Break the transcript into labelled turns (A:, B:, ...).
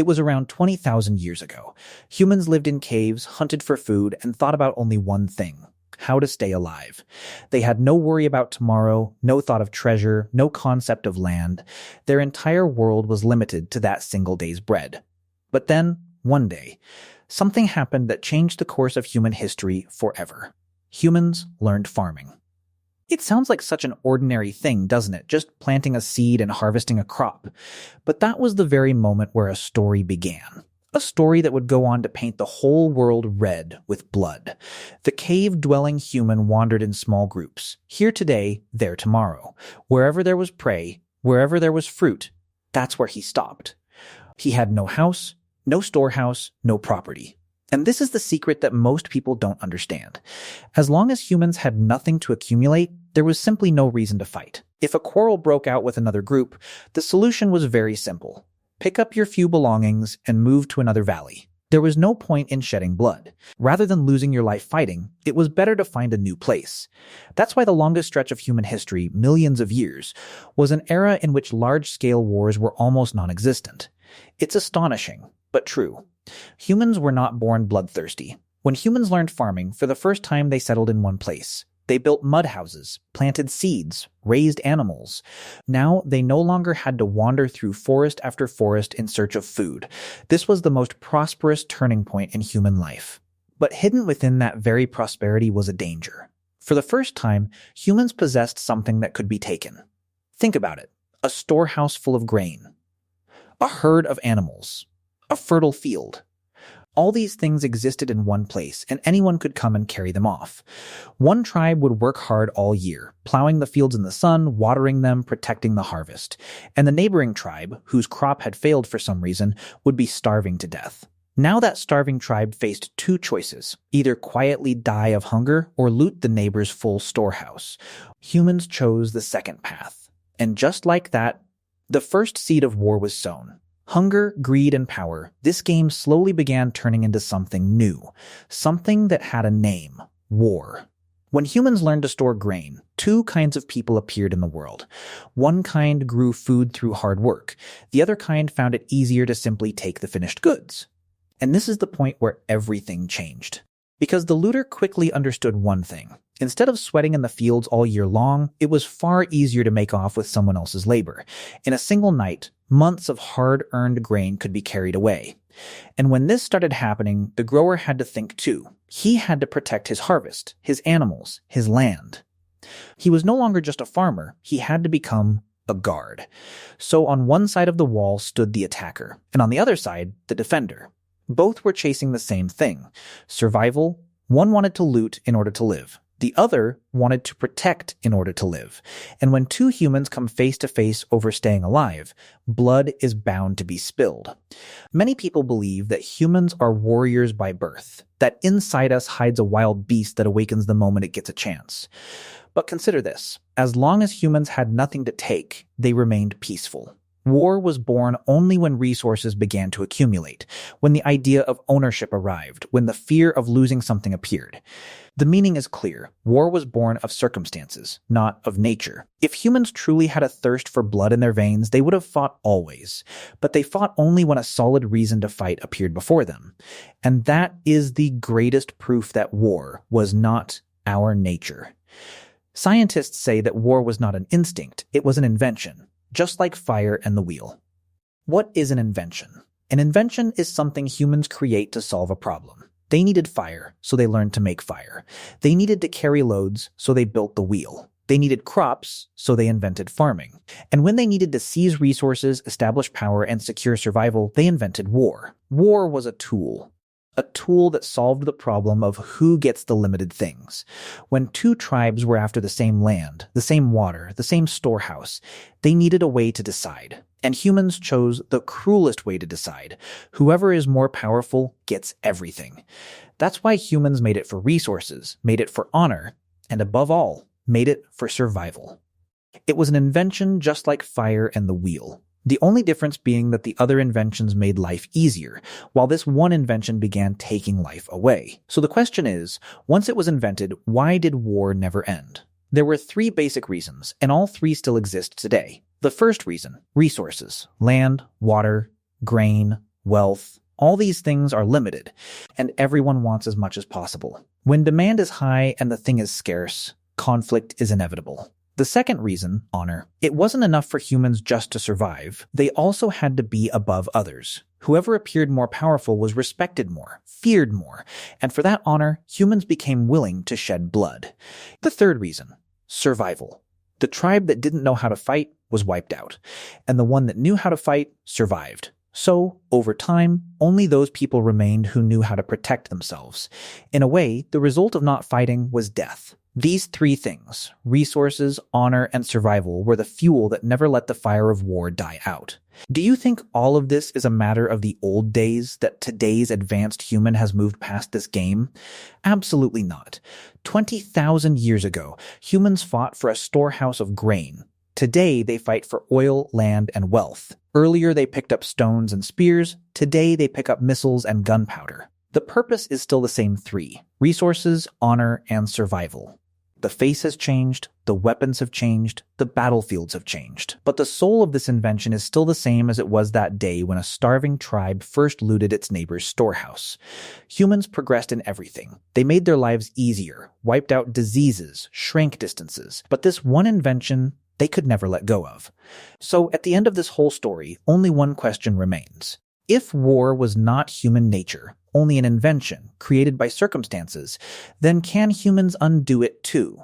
A: It was around 20,000 years ago. Humans lived in caves, hunted for food, and thought about only one thing: how to stay alive. They had no worry about tomorrow, no thought of treasure, no concept of land. Their entire world was limited to that single day's bread. But then, one day, something happened that changed the course of human history forever. Humans learned farming. It sounds like such an ordinary thing, doesn't it? Just planting a seed and harvesting a crop. But that was the very moment where a story began. A story that would go on to paint the whole world red with blood. The cave-dwelling human wandered in small groups. Here today, there tomorrow. Wherever there was prey, wherever there was fruit, that's where he stopped. He had no house, no storehouse, no property. And this is the secret that most people don't understand. As long as humans had nothing to accumulate, there was simply no reason to fight. If a quarrel broke out with another group, the solution was very simple. Pick up your few belongings and move to another valley. There was no point in shedding blood. Rather than losing your life fighting, it was better to find a new place. That's why the longest stretch of human history, millions of years, was an era in which large-scale wars were almost non-existent. It's astonishing, but true. Humans were not born bloodthirsty. When humans learned farming, for the first time they settled in one place. They built mud houses, planted seeds, raised animals. Now they no longer had to wander through forest after forest in search of food. This was the most prosperous turning point in human life. But hidden within that very prosperity was a danger. For the first time, humans possessed something that could be taken. Think about it: a storehouse full of grain, a herd of animals, a fertile field. All these things existed in one place, and anyone could come and carry them off. One tribe would work hard all year, plowing the fields in the sun, watering them, protecting the harvest. And the neighboring tribe, whose crop had failed for some reason, would be starving to death. Now that starving tribe faced two choices: either quietly die of hunger or loot the neighbor's full storehouse. Humans chose the second path. And just like that, the first seed of war was sown. Hunger, greed, and power, this game slowly began turning into something new. Something that had a name: war. When humans learned to store grain, two kinds of people appeared in the world. One kind grew food through hard work. The other kind found it easier to simply take the finished goods. And this is the point where everything changed. Because the looter quickly understood one thing. Instead of sweating in the fields all year long, it was far easier to make off with someone else's labor. In a single night, months of hard-earned grain could be carried away. And when this started happening, the grower had to think too. He had to protect his harvest, his animals, his land. He was no longer just a farmer. He had to become a guard. So on one side of the wall stood the attacker, and on the other side, the defender. Both were chasing the same thing: survival. One wanted to loot in order to live. The other wanted to protect in order to live. And when two humans come face to face over staying alive, blood is bound to be spilled. Many people believe that humans are warriors by birth, that inside us hides a wild beast that awakens the moment it gets a chance. But consider this: as long as humans had nothing to take, they remained peaceful. War was born only when resources began to accumulate, when the idea of ownership arrived, when the fear of losing something appeared. The meaning is clear. War was born of circumstances, not of nature. If humans truly had a thirst for blood in their veins, they would have fought always. But they fought only when a solid reason to fight appeared before them. And that is the greatest proof that war was not our nature. Scientists say that war was not an instinct, it was an invention. Just like fire and the wheel. What is an invention? An invention is something humans create to solve a problem. They needed fire, so they learned to make fire. They needed to carry loads, so they built the wheel. They needed crops, so they invented farming. And when they needed to seize resources, establish power, and secure survival, they invented war. War was a tool. A tool that solved the problem of who gets the limited things. When two tribes were after the same land, the same water, the same storehouse, they needed a way to decide. And humans chose the cruelest way to decide. Whoever is more powerful gets everything. That's why humans made it for resources, made it for honor, and above all, made it for survival. It was an invention just like fire and the wheel. The only difference being that the other inventions made life easier, while this one invention began taking life away. So the question is, once it was invented, why did war never end? There were three basic reasons, and all three still exist today. The first reason: resources. Land, water, grain, wealth, all these things are limited, and everyone wants as much as possible. When demand is high and the thing is scarce, conflict is inevitable. The second reason, honor, it wasn't enough for humans just to survive. They also had to be above others. Whoever appeared more powerful was respected more, feared more, and for that honor, humans became willing to shed blood. The third reason, survival. The tribe that didn't know how to fight was wiped out, and the one that knew how to fight survived. So, over time, only those people remained who knew how to protect themselves. In a way, the result of not fighting was death. These three things, resources, honor, and survival, were the fuel that never let the fire of war die out. Do you think all of this is a matter of the old days, that today's advanced human has moved past this game? Absolutely not. 20,000 years ago, humans fought for a storehouse of grain. Today, they fight for oil, land, and wealth. Earlier, they picked up stones and spears. Today, they pick up missiles and gunpowder. The purpose is still the same three: resources, honor, and survival. The face has changed, the weapons have changed, the battlefields have changed. But the soul of this invention is still the same as it was that day when a starving tribe first looted its neighbor's storehouse. Humans progressed in everything. They made their lives easier, wiped out diseases, shrank distances. But this one invention, they could never let go of. So at the end of this whole story, only one question remains. If war was not human nature, only an invention created by circumstances, then can humans undo it too?